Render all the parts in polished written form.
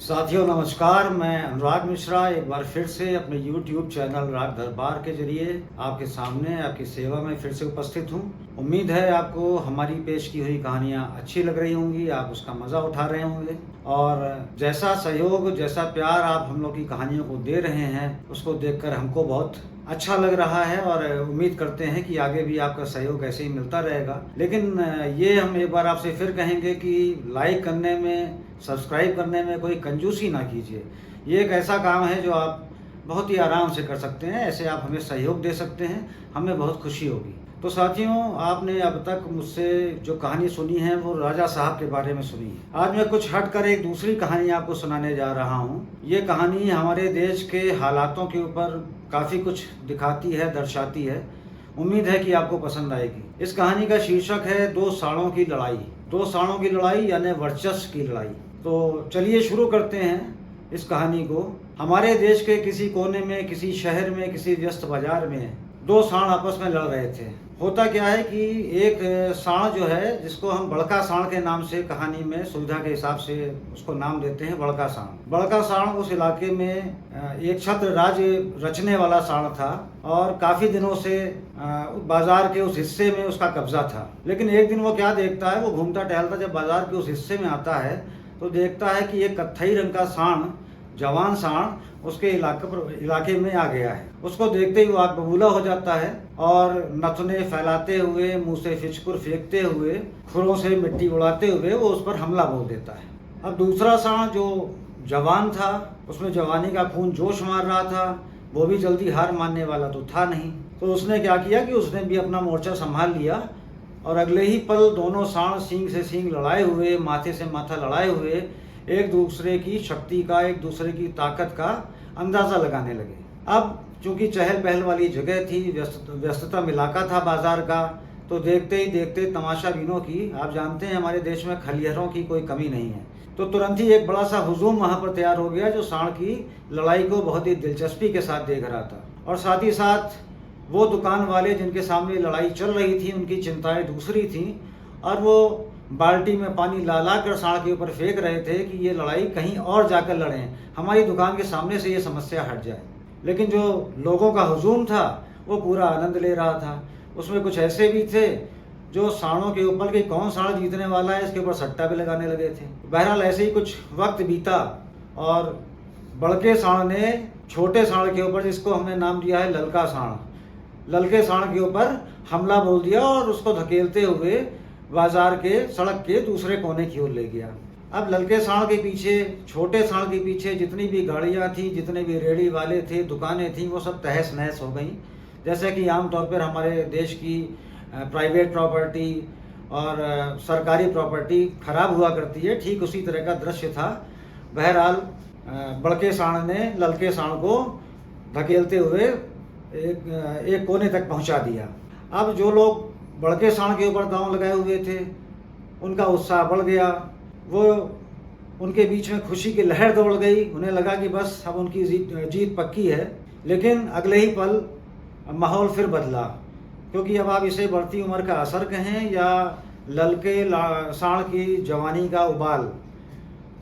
साथियों नमस्कार, मैं अनुराग मिश्रा एक बार फिर से अपने YouTube चैनल राग दरबार के जरिए आपके सामने आपकी सेवा में फिर से उपस्थित हूँ। उम्मीद है आपको हमारी पेश की हुई कहानियाँ अच्छी लग रही होंगी, आप उसका मज़ा उठा रहे होंगे और जैसा सहयोग जैसा प्यार आप हम लोग की कहानियों को दे रहे हैं उसको देखकर हमको बहुत अच्छा लग रहा है और उम्मीद करते हैं कि आगे भी आपका सहयोग ऐसे ही मिलता रहेगा। लेकिन ये हम एक बार आपसे फिर कहेंगे कि लाइक करने में, सब्सक्राइब करने में कोई कंजूसी ना कीजिए। ये एक ऐसा काम है जो आप बहुत ही आराम से कर सकते हैं। ऐसे आप हमें सहयोग दे सकते हैं, हमें बहुत खुशी होगी। तो साथियों, आपने अब तक मुझसे जो कहानी सुनी है वो राजा साहब के बारे में सुनी है। आज मैं कुछ हटकर एक दूसरी कहानी आपको सुनाने जा रहा हूँ। ये कहानी हमारे देश के हालातों के ऊपर काफ़ी कुछ दिखाती है, दर्शाती है। उम्मीद है कि आपको पसंद आएगी। इस कहानी का शीर्षक है दो सालों की लड़ाई। दो सालों की लड़ाई यानी वर्चस्व की लड़ाई। तो चलिए शुरू करते हैं इस कहानी को। हमारे देश के किसी कोने में, किसी शहर में, किसी व्यस्त बाजार में दो सांड आपस में लड़ रहे थे। होता क्या है कि एक सांड जो है, जिसको हम बड़का सांड के नाम से कहानी में सुविधा के हिसाब से उसको नाम देते हैं, बड़का सांड। बड़का सांड उस इलाके में एक छत्र राज्य रचने वाला सांड था और काफ़ी दिनों से बाजार के उस हिस्से में उसका कब्जा था। लेकिन एक दिन वो क्या देखता है, वो घूमता टहलता जब बाजार के उस हिस्से में आता है तो देखता है कि एक कत्थई रंग का सांड, जवान सांड उसके इलाके में आ गया है। उसको देखते ही वो आग बबूला हो जाता है और नथुने फैलाते हुए, मुंह से फिचकुर फेंकते हुए, खुरों से मिट्टी उड़ाते हुए वो उस पर हमला बोल देता है। अब दूसरा सांड जो जवान था, उसमें जवानी का खून जोश मार रहा था, वो भी जल्दी हार मानने वाला तो था नहीं। तो उसने क्या किया कि उसने भी अपना मोर्चा संभाल लिया और अगले ही पल दोनों सांड सींग से सींग लड़ाए हुए, माथे से माथा लड़ाए हुए एक दूसरे की शक्ति का, एक दूसरे की ताकत का अंदाज़ा लगाने लगे। अब चूंकि चहल पहल वाली जगह थी, व्यस्ततम इलाका था बाजार का, तो देखते ही देखते तमाशा बीनों की, आप जानते हैं हमारे देश में खलिहरों की कोई कमी नहीं है, तो तुरंत ही एक बड़ा सा हुजूम वहाँ पर तैयार हो गया जो सांड की लड़ाई को बहुत ही दिलचस्पी के साथ देख रहा था। और साथ ही साथ वो दुकान वाले जिनके सामने लड़ाई चल रही थी, उनकी चिंताएं दूसरी थीं और वो बाल्टी में पानी ला ला कर सांड के ऊपर फेंक रहे थे कि ये लड़ाई कहीं और जाकर लड़ें, हमारी दुकान के सामने से ये समस्या हट जाए। लेकिन जो लोगों का हुजूम था वो पूरा आनंद ले रहा था। उसमें कुछ ऐसे भी थे जो सांडों के ऊपर कि कौन सांड जीतने वाला है इसके ऊपर सट्टा भी लगाने लगे थे। बहरहाल ऐसे ही कुछ वक्त बीता और बड़के सांड ने छोटे सांड के ऊपर, जिसको हमने नाम दिया है ललका सांड, ललके सांड के ऊपर हमला बोल दिया और उसको धकेलते हुए बाजार के सड़क के दूसरे कोने की ओर ले गया। अब ललके सांड के पीछे, छोटे सांड के पीछे जितनी भी गाड़ियाँ थी, जितने भी रेडी वाले थे, दुकानें थी, वो सब तहस नहस हो गई। जैसे कि आमतौर पर हमारे देश की प्राइवेट प्रॉपर्टी और सरकारी प्रॉपर्टी खराब हुआ करती है, ठीक उसी तरह का दृश्य था। बहरहाल बड़के सांड ने ललके सांड को धकेलते हुए एक कोने तक पहुंचा दिया। अब जो लोग बड़के सांड के ऊपर दांव लगाए हुए थे उनका उत्साह बढ़ गया। वो उनके बीच में खुशी की लहर दौड़ गई। उन्हें लगा कि बस अब उनकी जीत पक्की है। लेकिन अगले ही पल माहौल फिर बदला, क्योंकि अब आप इसे बढ़ती उम्र का असर कहें या ललके सांड की जवानी का उबाल,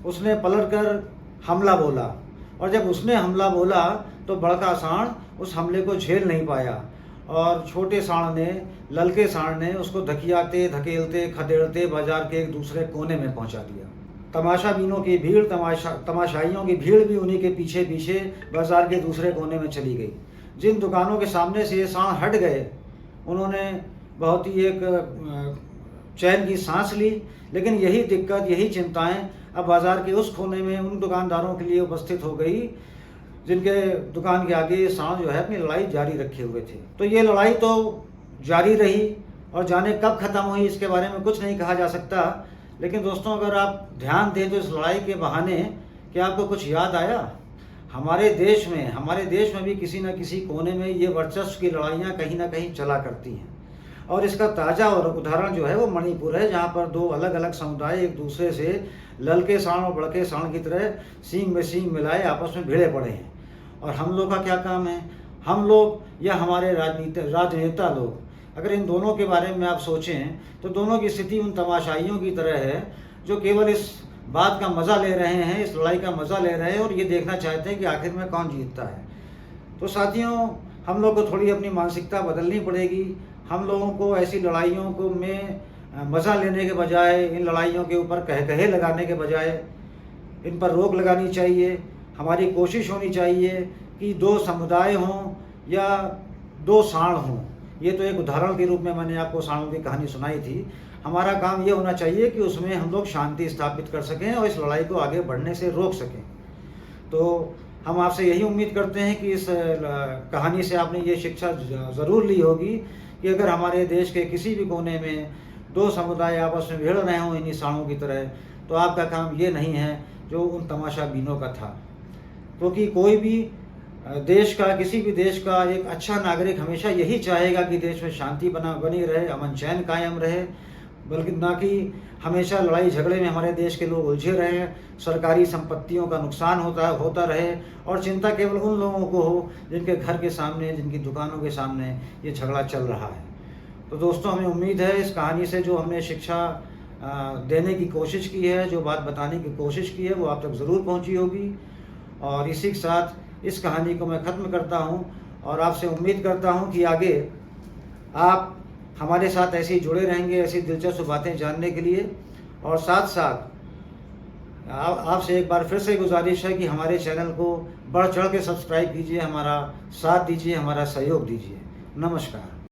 उसने पलट कर हमला बोला। और जब उसने हमला बोला तो बड़का सांड उस हमले को झेल नहीं पाया और छोटे सांड ने, ललके सांड ने उसको धकियाते, धकेलते, खदेड़ते बाजार के एक दूसरे कोने में पहुंचा दिया। तमाशा बीनों की भीड़, तमाशाइयों की भीड़ भी उन्हीं के पीछे पीछे बाजार के दूसरे कोने में चली गई। जिन दुकानों के सामने से ये सांड हट गए उन्होंने बहुत ही एक चैन की सांस ली। लेकिन यही दिक्कत, यही चिंताएं अब बाजार के उस कोने में उन दुकानदारों के लिए उपस्थित हो गई जिनके दुकान के आगे ये सांड जो है अपनी लड़ाई जारी रखे हुए थे। तो ये लड़ाई तो जारी रही और जाने कब ख़त्म हुई इसके बारे में कुछ नहीं कहा जा सकता। लेकिन दोस्तों, अगर आप ध्यान दें तो इस लड़ाई के बहाने क्या आपको कुछ याद आया? हमारे देश में भी किसी न किसी कोने में ये वर्चस्व की लड़ाइयाँ कहीं ना कहीं चला करती हैं। और इसका ताज़ा और उदाहरण जो है वो मणिपुर है, जहाँ पर दो अलग अलग समुदाय एक दूसरे से ललके सांड और बड़के सांड की तरह सींग में सींग मिलाए आपस में भिड़े पड़े हैं। और हम लोग का क्या काम है? हम लोग या हमारे राजनेता लोग, अगर इन दोनों के बारे में आप सोचें तो दोनों की स्थिति उन तमाशाइयों की तरह है जो केवल इस बात का मज़ा ले रहे हैं, इस लड़ाई का मज़ा ले रहे हैं और ये देखना चाहते हैं कि आखिर में कौन जीतता है। तो साथियों, हम लोग को थोड़ी अपनी मानसिकता बदलनी पड़ेगी। हम लोगों को ऐसी लड़ाइयों को में मज़ा लेने के बजाय, इन लड़ाइयों के ऊपर कहे लगाने के बजाय इन पर रोक लगानी चाहिए। हमारी कोशिश होनी चाहिए कि दो समुदाय हों या दो साँड़ हों। ये तो एक उदाहरण के रूप में मैंने आपको साँड़ों की कहानी सुनाई थी। हमारा काम ये होना चाहिए कि उसमें हम लोग शांति स्थापित कर सकें और इस लड़ाई को आगे बढ़ने से रोक सकें। तो हम आपसे यही उम्मीद करते हैं कि इस कहानी से आपने ये शिक्षा ज़रूर ली होगी कि अगर हमारे देश के किसी भी कोने में दो समुदाय आपस में भिड़ रहे हों इन्हीं साँड़ों की तरह, तो आपका काम ये नहीं है जो उन तमाशाबीनों का था। क्योंकि कोई भी देश का, किसी भी देश का एक अच्छा नागरिक हमेशा यही चाहेगा कि देश में शांति बनी रहे, अमन चैन कायम रहे, बल्कि ना कि हमेशा लड़ाई झगड़े में हमारे देश के लोग उलझे रहें, सरकारी संपत्तियों का नुकसान होता रहे और चिंता केवल उन लोगों को हो जिनके घर के सामने, जिनकी दुकानों के सामने ये झगड़ा चल रहा है। तो दोस्तों, हमें उम्मीद है इस कहानी से जो हमने शिक्षा देने की कोशिश की है, जो बात बताने की कोशिश की है, वो आप तक ज़रूर पहुंची होगी। और इसी के साथ इस कहानी को मैं ख़त्म करता हूं और आपसे उम्मीद करता हूं कि आगे आप हमारे साथ ऐसे ही जुड़े रहेंगे, ऐसी दिलचस्प बातें जानने के लिए। और साथ साथ आपसे एक बार फिर से गुजारिश है कि हमारे चैनल को बढ़ चढ़ के सब्सक्राइब कीजिए, हमारा साथ दीजिए, हमारा सहयोग दीजिए। नमस्कार।